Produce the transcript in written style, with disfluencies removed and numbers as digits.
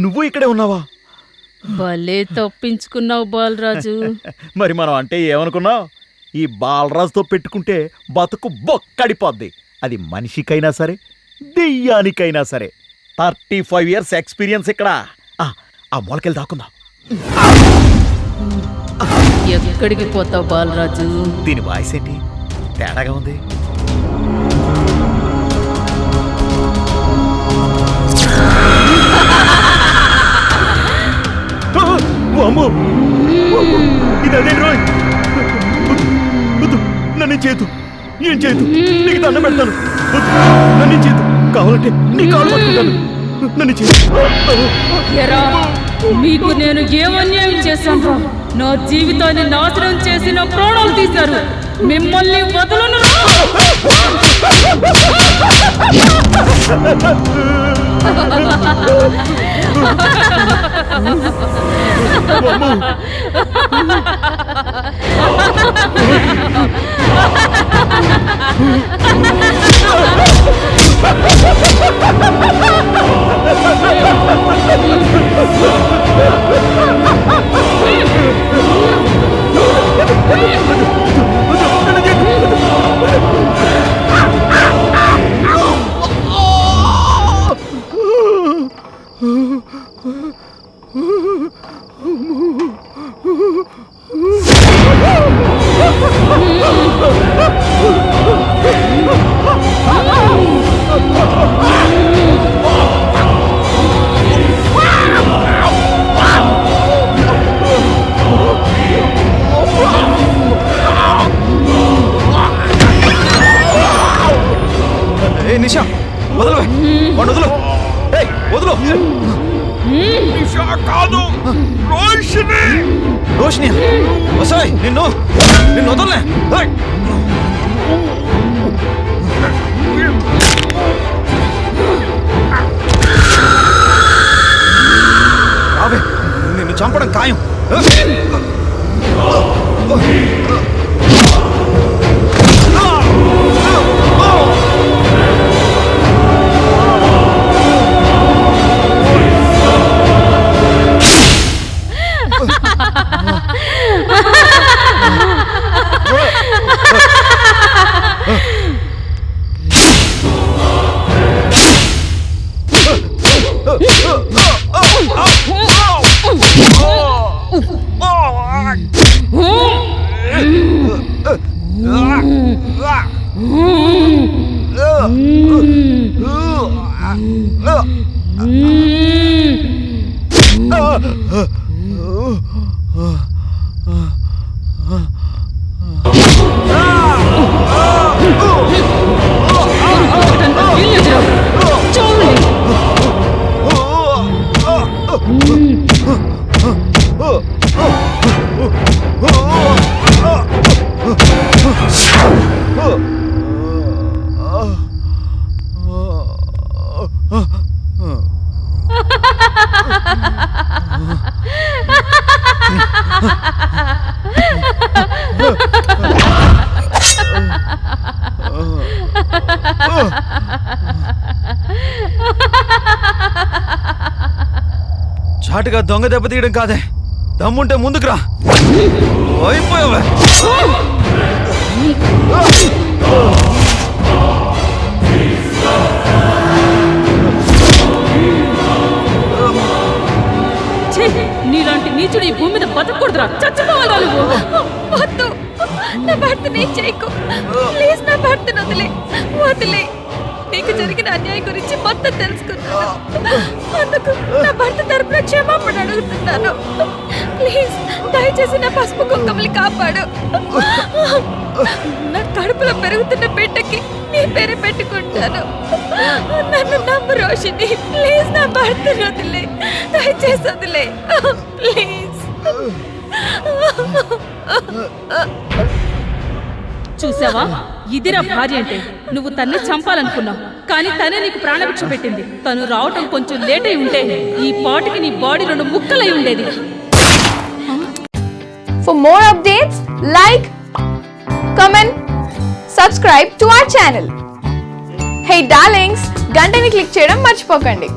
నువ్వు ఇక్కడే ఉన్నావా? భలే తప్పించుకున్నావు బాలరాజు. మరి మనం అంటే ఏమనుకున్నావు? ఈ బాలరాజుతో పెట్టుకుంటే బతుకు బొక్కడిపోద్ది. అది మనిషికైనా సరే, దెయ్యానికైనా సరే. 35 years ఎక్స్పీరియన్స్ ఇక్కడ. ఆ మూలకెళ్ళి దాక్కుందాం. ఎక్కడికి పోతావు బాలరాజు? దీని వాయిస్ ఏంటి తేడాగా ఉంది? ఇది అదే రోయ్. నన్ను చేతు, ఏం చేతు, నీకు దండం పెడతాను. నన్ను చేతు, కావాలంటే నీ కాలు పట్టుకుంటాను. నన్ను చేతు. మీకు నేను ఏమన్యాయం చేశాను? నా జీవితాన్ని నాశనం చేసి నా ప్రాణాలు తీశారు. మిమ్మల్ని వదలను. నిషా వదలు, వదలు, వదలు. నిషా కాదు, రోషిని. రోషిని వసాయ్, నిన్ను వదలే. అవే నిన్ను చంపడం ఖాయం. చాటుగా దొంగ దెబ్బ తీయడం కాదే, దమ్ముంటే ముందుకు రా. అయిపోయావా? నీలాంటి నీచుడు ఈ భూమి మీద బతకూడదురా, చచ్చిపోవాలా నువ్వు? వద్దు, నా భర్తని చేయకు ప్లీజ్. నా భర్తను వదిలే, వదిలే. నీకు జరిగిన అన్యాయం గురించి మొత్తం తెలుసుకున్నాను. అందుకు నా భర్త తరపున క్షమాపణ అడుగుతున్నాను. ప్లీజ్ దయచేసి నా పసుపు కుంకుమని కాపాడు. నా కడుపులో పెరుగుతున్న బిడ్డకి నీ పేరు పెట్టుకుంటాను. నన్ను నమ్ము రోషిని. ప్లీజ్ నా భర్తను వదిలే, దయచేసి వదిలే ప్లీజ్. చూసావా, ఇదిరా భార్య అంటే. నువ్వు తన్ని చంపాలనుకున్నావు, కానీ తనే నీకు ప్రాణభిక్ష పెట్టింది. తను రావటం కొంచెం లేట్ అయి ఉంటే ఈ పాటికి నీ బాడీ 2 ముక్కలై ఉండేది. For more updates, like, comment, subscribe to our channel. Hey darlings, గంటని క్లిక్ చేయడం మర్చిపోకండి.